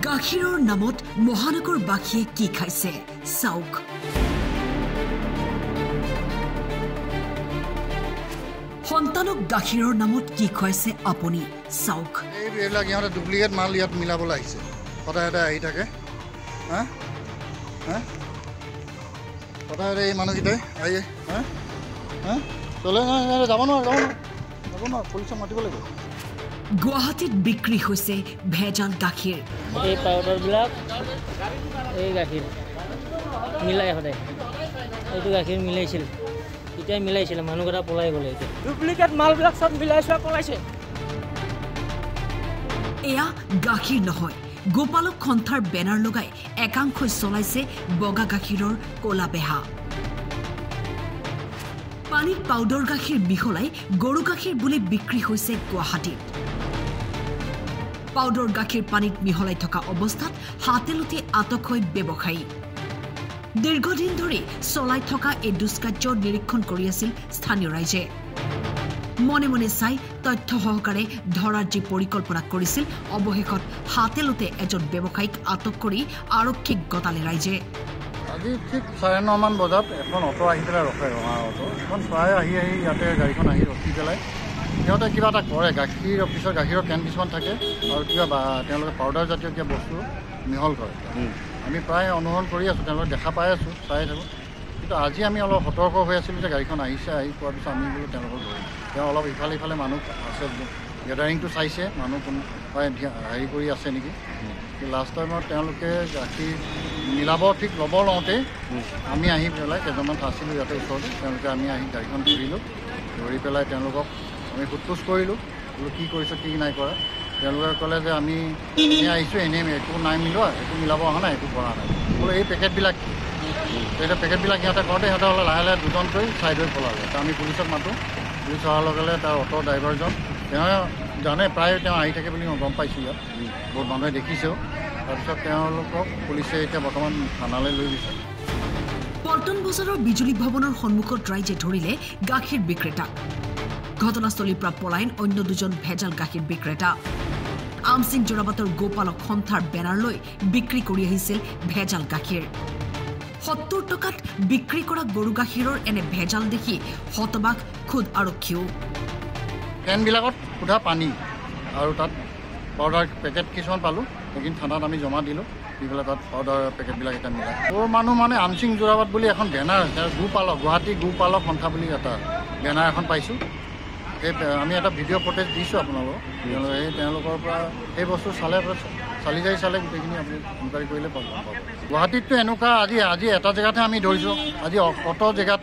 গাখীৰৰ নামত মহানগৰবাসীয়ে কি খাইছে চাওক। সন্তানক গাখীৰৰ নামত কি খুৱাইছে আপুনি চাওক। এইবিলাক ইহঁতে ডুপ্লিকেট মাল ইয়াত মিলাবলৈ আহিছে, সদায় সদায় আহি থাকে। সদায় এই মানুহকেইটাই আহি চলে যাব নোৱাৰে পুলিচক মাতিব লাগিব। গুৱাহাটীত বিক্ৰী হৈছে ভেজাল গাখীৰ। এই পাউডাৰবিলাক এই গাখীৰ মিলাই সদায় এইটো গাখীৰ মিলাইছিল, এতিয়া মিলাইছিলে মানুহকেইটা পলাই গ'লে। এতিয়া ডুপ্লিকেট মালবিলাক চব মিলাই চোৱা পলাইছে। এয়া গাখীৰ নহয়, গোপালক সন্থাৰ বেনাৰ লগাই একাংশই চলাইছে বগা গাখীৰৰ কলা বেহা। পানীত পাউডাৰ গাখীৰ মিহলাই গৰু গাখীৰ বুলি বিক্ৰী হৈছে গুৱাহাটীত। পাউডাৰ গাখীৰ পানীত মিহলাই থকা অৱস্থাত হাতেলুটি আটক হয় ব্যৱসায়ী। দীৰ্ঘদিন ধৰি চলাই থকা এই দুষ্কাৰ্য নিৰীক্ষণ কৰি আছিল স্থানীয় ৰাইজে। মনে মনে চাই তথ্য সহকাৰে ধৰাৰ যি পৰিকল্পনা কৰিছিল, অৱশেষত হাতেলুটে এজন ব্যৱসায়ীক আটক কৰি আৰক্ষীক গতালে ৰাইজে। আজি ঠিক 9:30 মান বজাত এখন অটো আহি পেলাই ৰখে, ৰঙা অটো এখন চৰাই আহি ইয়াতে গাড়ীখন আহি ৰখি পেলাই সিহঁতে কিবা এটা কৰে। গাখীৰ অফিচৰ গাখীৰৰ কেন কিছুমান থাকে আৰু কিবা তেওঁলোকে পাউডাৰ জাতীয় কিবা বস্তু মিহল কৰে। আমি প্ৰায় অনুসৰণ কৰি আছোঁ, তেওঁলোকে দেখা পাই আছোঁ, চাই থাকোঁ। কিন্তু আজি আমি অলপ সতৰ্ক হৈ আছিলোঁ যে গাড়ীখন আহিছে, আহি পোৱাৰ পিছত আমি বোলো তেওঁলোকক ধৰিম। তেওঁ অলপ ইফালে ইফালে মানুহ আছে, গেডাৰিংটো চাইছে, মানুহ কোনোবাই হেৰি কৰি আছে নেকি। লাষ্ট টাইমত তেওঁলোকে গাখীৰ মিলাব ঠিক ল'ব লওঁতেই আমি আহি পেলাই কেইজনমান আছিলোঁ ইয়াতে ওচৰতে, তেওঁলোকে আমি আহি গাড়ীখন ধৰিলোঁ। ধৰি পেলাই তেওঁলোকক আমি সোধ-পোছ কৰিলোঁ, বোলো কি কৰিছে কি নাই কৰা। তেওঁলোকে ক'লে যে আমি এনেই আহিছোঁ, এনেই একো নাই মিলোৱা, একো মিলাব অহা নাই, একো কৰা নাই। বোলো এই পেকেটবিলাক এতিয়া পেকেটবিলাক সিহঁতে কৰোঁতে সিহঁতে হ'লে লাহে লাহে দুজনকৈ ছাইড হৈ পলালে। তো আমি পুলিচক মাতোঁ, পুলিচ অহাৰ লগে লগে তাৰ অটো ড্ৰাইভাৰজন তেওঁ জানে, প্ৰায় তেওঁ আহি থাকে বুলি মই গম পাইছোঁ, ইয়াত বহুত মানুহে দেখিছেও। তাৰপিছত তেওঁলোকক পুলিচে এতিয়া বৰ্তমান থানালৈ লৈ গৈছে। পল্টন বজাৰৰ বিজুলী ভৱনৰ সন্মুখত ৰাইজে ধৰিলে গাখীৰ বিক্ৰেতাক। ঘটনাস্থলীৰ পৰা পলায়ন অন্য দুজন ভেজাল গাখীৰ বিক্ৰেতা। আমচিং যোৰাবাটৰ গোপালক সন্থাৰ বেনাৰ লৈ বিক্ৰী কৰি আহিছিল ভেজাল গাখীৰ। 70 টকাত বিক্ৰী কৰা গৰু গাখীৰৰ এনে ভেজাল দেখি হতবাক খুদ আৰক্ষীও। কেনবিলাকত সোধা পানী আৰু তাত পাউডাৰ পেকেট কিছুমান পালোঁ, সেইখিনি থানাত আমি জমা দিলোঁ, দি পেলাই তাত পাউডাৰ পেকেটবিলাক এটা মিলাই। সৰু মানুহ মানে আমচিং যোৰাবাট বুলি এখন বেনাৰ আছে, গোপালক গুৱাহাটী গোপালক সন্থা বুলি এটা বেনাৰ এখন পাইছোঁ। সেই আমি এটা ভিডিঅ' ফুটেজ দিছোঁ আপোনালোকক। তেওঁলোকৰ পৰা সেই বস্তু চালে চালে গোটেইখিনি আপুনি ইনকুৱাৰী কৰিলে পাব। গুৱাহাটীততো এনেকুৱা আজি এটা জেগাতহে আমি ধৰিছোঁ, আজি কত জেগাত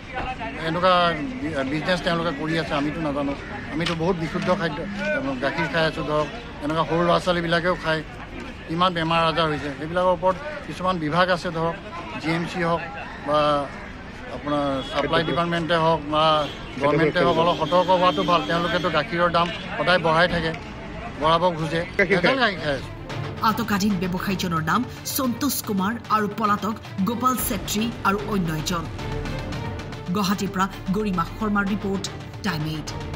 এনেকুৱা বিজনেছ তেওঁলোকে কৰি আছে আমিতো নাজানো। আমিতো বহুত বিশুদ্ধ খাদ্য গাখীৰ খাই আছোঁ। ধৰক এনেকুৱা সৰু ল'ৰা ছোৱালীবিলাকেও খায়, ইমান বেমাৰ আজাৰ হৈছে। সেইবিলাকৰ ওপৰত কিছুমান বিভাগ আছে, ধৰক GMC হওক বা আপোনাৰ ছাপ্লাই ডিপাৰ্টমেণ্টে হওক বা গভৰ্ণমেণ্টে হওক, অলপ সতৰ্ক হোৱাটো ভাল। তেওঁলোকেতো গাখীৰৰ দাম সদায় বঢ়াই থাকে, বঢ়াব খোজে, গাখীৰ খাই আছে। আটকাধীন ব্যৱসায়ীজনৰ নাম সন্তোষ কুমাৰ আৰু পলাতক গোপাল ছেত্ৰী আৰু অন্য এজন। গুৱাহাটীৰ পৰা গৰিমা শৰ্মাৰ ৰিপৰ্ট, টাইম 8।